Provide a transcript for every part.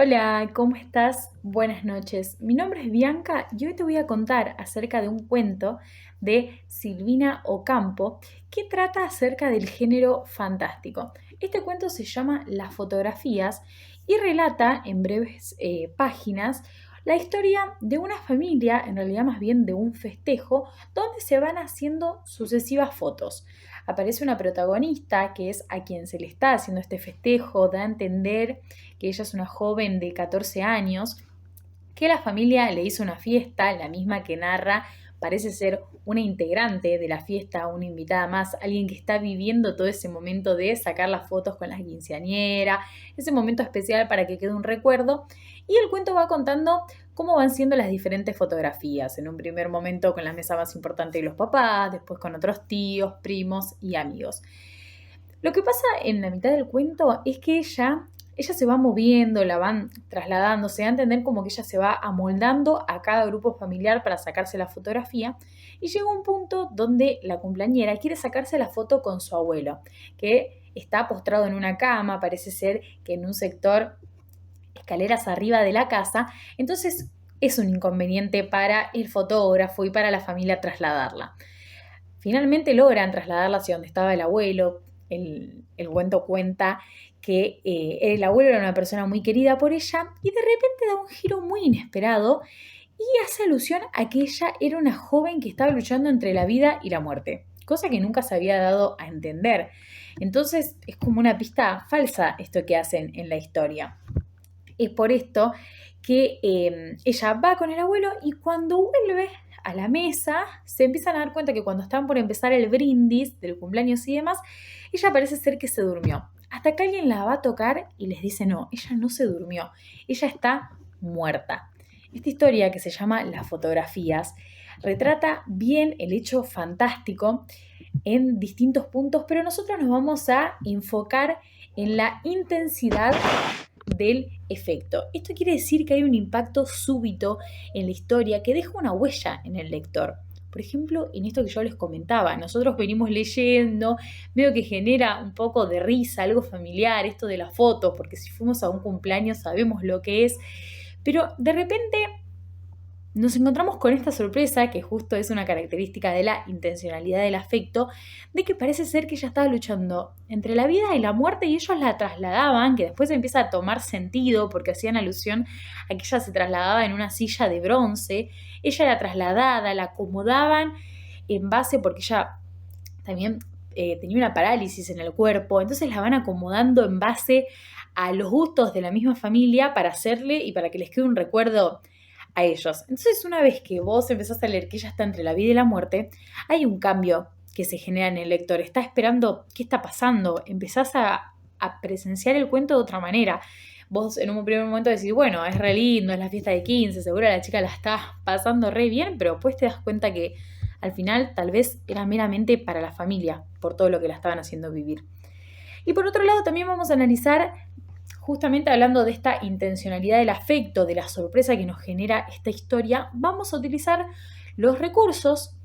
Hola, ¿cómo estás? Buenas noches. Mi nombre es Bianca y hoy te voy a contar acerca de un cuento de Silvina Ocampo que trata acerca del género fantástico. Este cuento se llama Las fotografías y relata en breves páginas la historia de una familia, en realidad más bien de un festejo, donde se van haciendo sucesivas fotos. Aparece una protagonista que es a quien se le está haciendo este festejo, da a entender que ella es una joven de 14 años, que la familia le hizo una fiesta, la misma que narra, parece ser una integrante de la fiesta, una invitada más, alguien que está viviendo todo ese momento de sacar las fotos con la quinceañera, ese momento especial para que quede un recuerdo. Y el cuento va contando cómo van siendo las diferentes fotografías. En un primer momento con la mesa más importante de los papás, después con otros tíos, primos y amigos. Lo que pasa en la mitad del cuento es que ella se va moviendo, la van trasladando, se da a entender como que ella se va amoldando a cada grupo familiar para sacarse la fotografía y llega un punto donde la cumpleañera quiere sacarse la foto con su abuelo, que está postrado en una cama, parece ser que en un sector escaleras arriba de la casa, entonces es un inconveniente para el fotógrafo y para la familia trasladarla. Finalmente logran trasladarla hacia donde estaba el abuelo. El cuento cuenta que el abuelo era una persona muy querida por ella y de repente da un giro muy inesperado y hace alusión a que ella era una joven que estaba luchando entre la vida y la muerte, cosa que nunca se había dado a entender. Entonces es como una pista falsa esto que hacen en la historia. Es por esto que ella va con el abuelo y cuando vuelve a la mesa se empiezan a dar cuenta que cuando están por empezar el brindis del cumpleaños y demás, ella parece ser que se durmió. Hasta que alguien la va a tocar y les dice no, ella no se durmió, ella está muerta. Esta historia que se llama Las fotografías retrata bien el hecho fantástico en distintos puntos, pero nosotros nos vamos a enfocar en la intensidad del efecto. Esto quiere decir que hay un impacto súbito en la historia que deja una huella en el lector. Por ejemplo, en esto que yo les comentaba, nosotros venimos leyendo, veo que genera un poco de risa, algo familiar, esto de las fotos, porque si fuimos a un cumpleaños sabemos lo que es, pero de repente nos encontramos con esta sorpresa, que justo es una característica de la intencionalidad del afecto, de que parece ser que ella estaba luchando entre la vida y la muerte y ellos la trasladaban, que después empieza a tomar sentido porque hacían alusión a que ella se trasladaba en una silla de bronce, ella era trasladada, la acomodaban en base porque ella también tenía una parálisis en el cuerpo, entonces la van acomodando en base a los gustos de la misma familia para hacerle y para que les quede un recuerdo a ellos. Entonces, una vez que vos empezás a leer que ella está entre la vida y la muerte, hay un cambio que se genera en el lector. Está esperando qué está pasando. Empezás a presenciar el cuento de otra manera. Vos en un primer momento decís, bueno, es re lindo, es la fiesta de 15, seguro la chica la está pasando re bien, pero después te das cuenta que al final tal vez era meramente para la familia, por todo lo que la estaban haciendo vivir. Y por otro lado también vamos a analizar, justamente hablando de esta intencionalidad del afecto, de la sorpresa que nos genera esta historia, vamos a utilizar los recursos,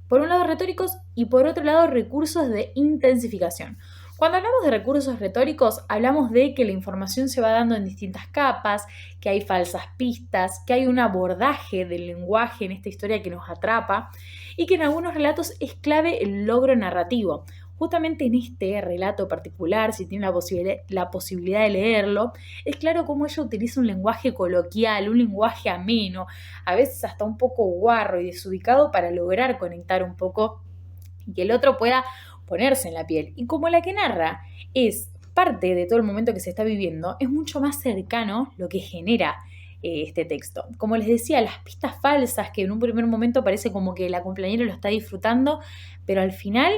por un lado retóricos y por otro lado recursos de intensificación. Cuando hablamos de recursos retóricos, hablamos de que la información se va dando en distintas capas, que hay falsas pistas, que hay un abordaje del lenguaje en esta historia que nos atrapa y que en algunos relatos es clave el logro narrativo. Justamente en este relato particular, si tiene la posibilidad de leerlo, es claro cómo ella utiliza un lenguaje coloquial, un lenguaje ameno, a veces hasta un poco guarro y desubicado para lograr conectar un poco y que el otro pueda ponerse en la piel. Y como la que narra es parte de todo el momento que se está viviendo, es mucho más cercano lo que genera este texto. Como les decía, las pistas falsas que en un primer momento parece como que la cumpleañera lo está disfrutando, pero al final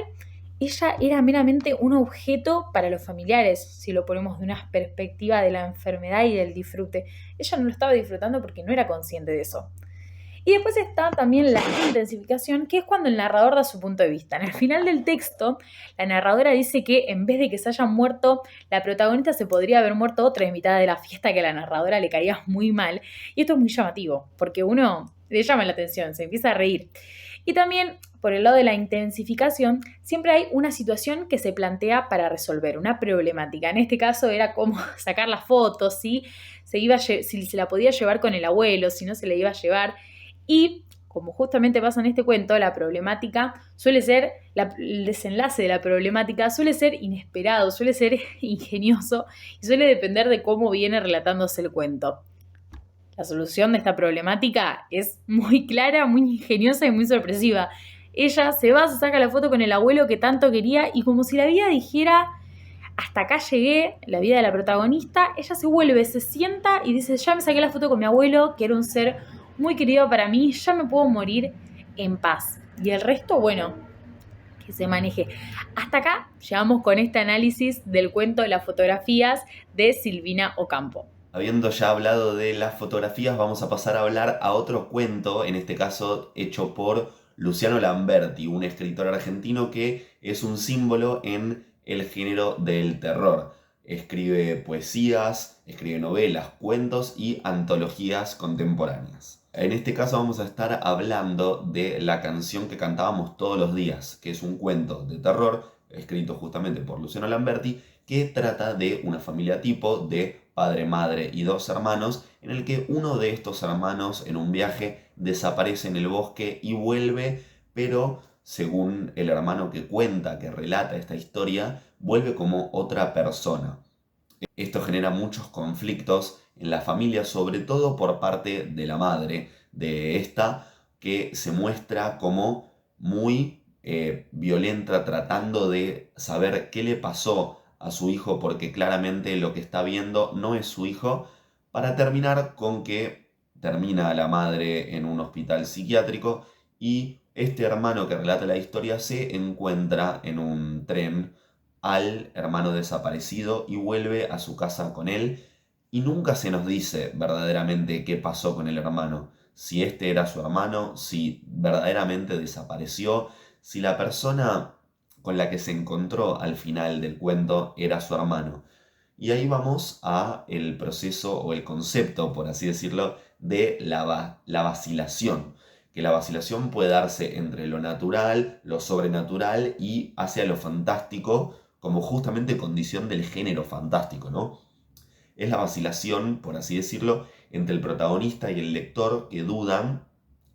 ella era meramente un objeto para los familiares, si lo ponemos de una perspectiva de la enfermedad y del disfrute. Ella no lo estaba disfrutando porque no era consciente de eso. Y después está también la intensificación, que es cuando el narrador da su punto de vista. En el final del texto, la narradora dice que en vez de que se hayan muerto, la protagonista se podría haber muerto otra invitada de la fiesta que a la narradora le caía muy mal. Y esto es muy llamativo, porque uno le llama la atención, se empieza a reír. Y también, por el lado de la intensificación, siempre hay una situación que se plantea para resolver, una problemática. En este caso era cómo sacar las fotos, si se la podía llevar con el abuelo, si no se la iba a llevar. Y como justamente pasa en este cuento, la problemática suele ser, el desenlace de la problemática suele ser inesperado, suele ser ingenioso y suele depender de cómo viene relatándose el cuento. La solución de esta problemática es muy clara, muy ingeniosa y muy sorpresiva. Ella se va, se saca la foto con el abuelo que tanto quería y como si la vida dijera, hasta acá llegué, la vida de la protagonista, ella se vuelve, se sienta y dice, ya me saqué la foto con mi abuelo, que era un ser muy querido para mí, ya me puedo morir en paz. Y el resto, bueno, que se maneje. Hasta acá llegamos con este análisis del cuento de las fotografías de Silvina Ocampo. Habiendo ya hablado de las fotografías, vamos a pasar a hablar a otro cuento, en este caso hecho por Luciano Lamberti, un escritor argentino que es un símbolo en el género del terror. Escribe poesías, escribe novelas, cuentos y antologías contemporáneas. En este caso vamos a estar hablando de La canción que cantábamos todos los días, que es un cuento de terror escrito justamente por Luciano Lamberti, que trata de una familia tipo de padre, madre y dos hermanos, en el que uno de estos hermanos en un viaje desaparece en el bosque y vuelve, pero según el hermano que cuenta, que relata esta historia, vuelve como otra persona. Esto genera muchos conflictos en la familia, sobre todo por parte de la madre de esta, que se muestra como muy violenta, tratando de saber qué le pasó a su hijo, porque claramente lo que está viendo no es su hijo, para terminar con que termina la madre en un hospital psiquiátrico y este hermano que relata la historia se encuentra en un tren al hermano desaparecido y vuelve a su casa con él y nunca se nos dice verdaderamente qué pasó con el hermano, si este era su hermano, si verdaderamente desapareció, si la persona con la que se encontró al final del cuento era su hermano. Y ahí vamos a el proceso o el concepto, por así decirlo, de la vacilación. Que la vacilación puede darse entre lo natural, lo sobrenatural y hacia lo fantástico, como justamente condición del género fantástico, ¿no? Es la vacilación, por así decirlo, entre el protagonista y el lector que dudan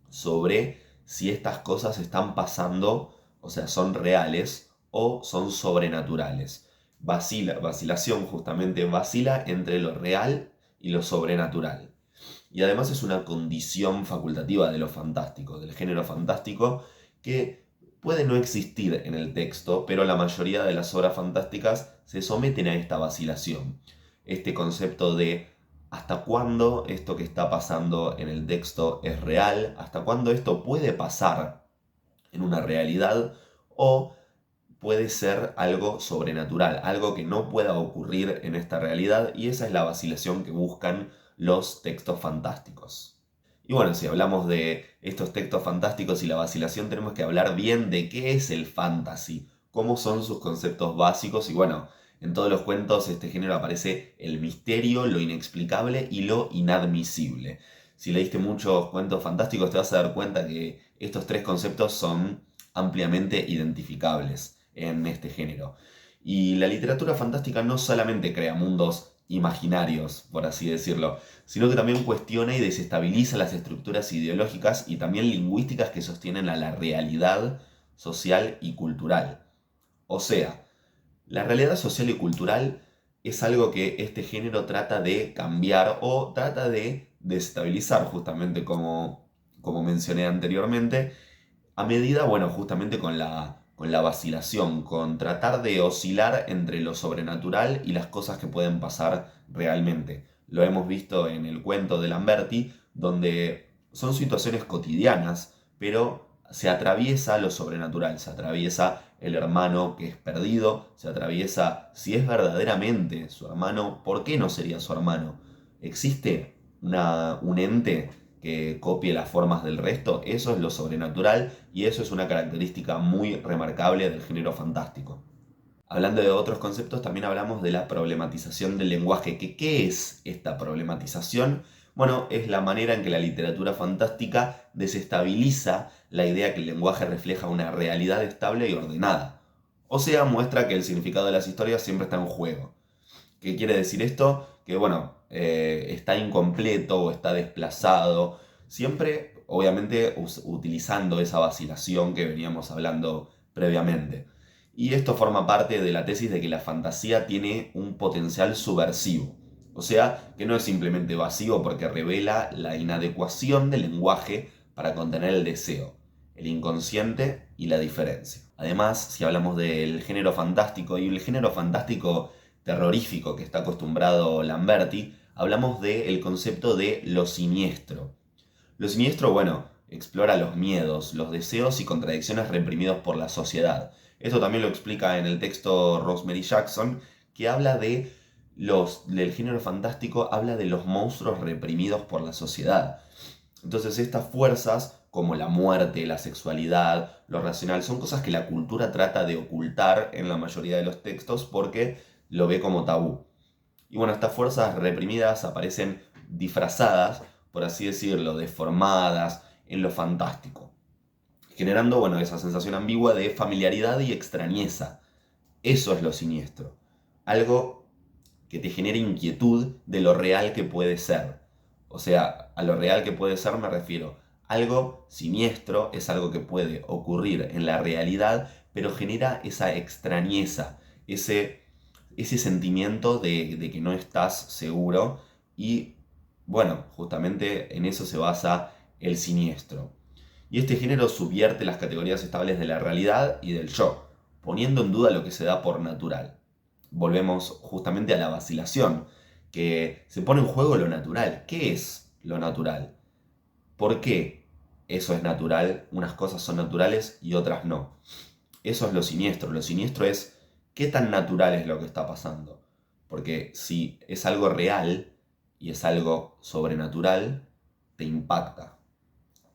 sobre si estas cosas están pasando, o sea, son reales o son sobrenaturales. Vacilación justamente vacila entre lo real y lo sobrenatural. Y además es una condición facultativa de lo fantástico, del género fantástico, que puede no existir en el texto, pero la mayoría de las obras fantásticas se someten a esta vacilación. Este concepto de hasta cuándo esto que está pasando en el texto es real, hasta cuándo esto puede pasar en una realidad o puede ser algo sobrenatural, algo que no pueda ocurrir en esta realidad, y esa es la vacilación que buscan los textos fantásticos. Y bueno, si hablamos de estos textos fantásticos y la vacilación, tenemos que hablar bien de qué es el fantasy, cómo son sus conceptos básicos, y bueno, en todos los cuentos este género aparece el misterio, lo inexplicable y lo inadmisible. Si leíste muchos cuentos fantásticos te vas a dar cuenta que estos tres conceptos son ampliamente identificables en este género. Y la literatura fantástica no solamente crea mundos imaginarios, por así decirlo, sino que también cuestiona y desestabiliza las estructuras ideológicas y también lingüísticas que sostienen a la realidad social y cultural. O sea, la realidad social y cultural es algo que este género trata de cambiar o trata de desestabilizar, justamente como mencioné anteriormente, a medida, bueno, justamente con la vacilación, con tratar de oscilar entre lo sobrenatural y las cosas que pueden pasar realmente. Lo hemos visto en el cuento de Lamberti, donde son situaciones cotidianas, pero se atraviesa lo sobrenatural, se atraviesa el hermano que es perdido, se atraviesa si es verdaderamente su hermano, ¿por qué no sería su hermano? ¿Existe un ente que copie las formas del resto? Eso es lo sobrenatural y eso es una característica muy remarcable del género fantástico. Hablando de otros conceptos, también hablamos de la problematización del lenguaje. ¿Qué es esta problematización? Bueno, es la manera en que la literatura fantástica desestabiliza la idea que el lenguaje refleja una realidad estable y ordenada. O sea, muestra que el significado de las historias siempre está en juego. ¿Qué quiere decir esto? Que bueno, está incompleto o está desplazado, siempre obviamente utilizando esa vacilación que veníamos hablando previamente. Y esto forma parte de la tesis de que la fantasía tiene un potencial subversivo. O sea, que no es simplemente vacío porque revela la inadecuación del lenguaje para contener el deseo, el inconsciente y la diferencia. Además, si hablamos del género fantástico, y el género fantástico terrorífico que está acostumbrado Lamberti, hablamos del concepto de lo siniestro. Lo siniestro, bueno, explora los miedos, los deseos y contradicciones reprimidos por la sociedad. Esto también lo explica en el texto Rosemary Jackson, que habla del género fantástico, habla de los monstruos reprimidos por la sociedad. Entonces estas fuerzas, como la muerte, la sexualidad, lo racional, son cosas que la cultura trata de ocultar en la mayoría de los textos porque lo ve como tabú. Y bueno, estas fuerzas reprimidas aparecen disfrazadas, por así decirlo, deformadas en lo fantástico, generando, bueno, esa sensación ambigua de familiaridad y extrañeza. Eso es lo siniestro. Algo que te genere inquietud de lo real que puede ser. O sea, a lo real que puede ser me refiero. Algo siniestro es algo que puede ocurrir en la realidad, pero genera esa extrañeza, ese sentimiento de que no estás seguro y, bueno, justamente en eso se basa el siniestro. Y este género subvierte las categorías estables de la realidad y del yo, poniendo en duda lo que se da por natural. Volvemos justamente a la vacilación, que se pone en juego lo natural. ¿Qué es lo natural? ¿Por qué eso es natural? Unas cosas son naturales y otras no. Eso es lo siniestro. Lo siniestro es qué tan natural es lo que está pasando. Porque si es algo real y es algo sobrenatural, te impacta.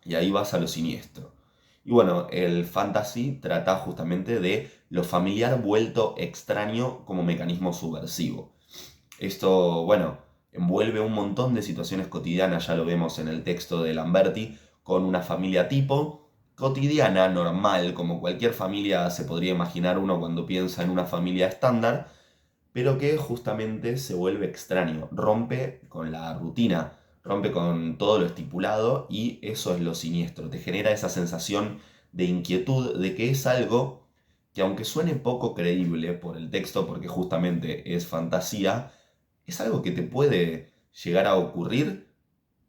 Y ahí vas a lo siniestro. Y bueno, el fantasy trata justamente de lo familiar vuelto extraño como mecanismo subversivo. Esto, bueno, envuelve un montón de situaciones cotidianas, ya lo vemos en el texto de Lamberti, con una familia tipo, cotidiana, normal, como cualquier familia se podría imaginar uno cuando piensa en una familia estándar, pero que justamente se vuelve extraño, rompe con la rutina, rompe con todo lo estipulado y eso es lo siniestro, te genera esa sensación de inquietud de que es algo que aunque suene poco creíble por el texto, porque justamente es fantasía, es algo que te puede llegar a ocurrir.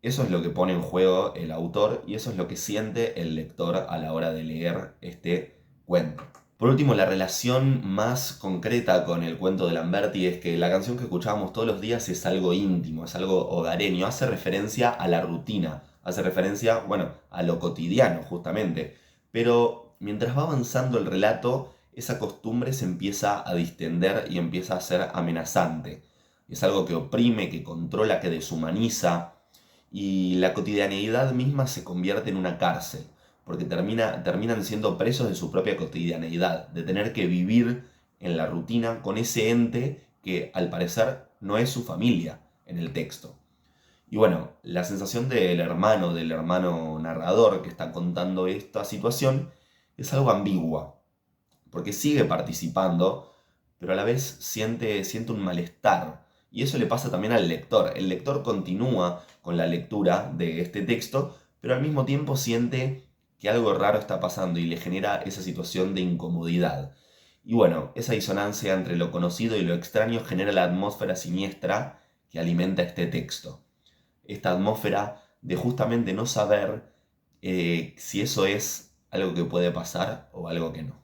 Eso es lo que pone en juego el autor y eso es lo que siente el lector a la hora de leer este cuento. Por último, la relación más concreta con el cuento de Lamberti es que la canción que escuchábamos todos los días es algo íntimo, es algo hogareño, hace referencia a la rutina, hace referencia, bueno, a lo cotidiano justamente. Pero mientras va avanzando el relato, esa costumbre se empieza a distender y empieza a ser amenazante. Es algo que oprime, que controla, que deshumaniza y la cotidianeidad misma se convierte en una cárcel, porque terminan siendo presos de su propia cotidianeidad, de tener que vivir en la rutina con ese ente que al parecer no es su familia en el texto. Y bueno, la sensación del hermano narrador que está contando esta situación es algo ambigua, porque sigue participando, pero a la vez siente un malestar. Y eso le pasa también al lector. El lector continúa con la lectura de este texto, pero al mismo tiempo siente que algo raro está pasando y le genera esa situación de incomodidad. Y bueno, esa disonancia entre lo conocido y lo extraño genera la atmósfera siniestra que alimenta este texto. Esta atmósfera de justamente no saber si eso es algo que puede pasar o algo que no.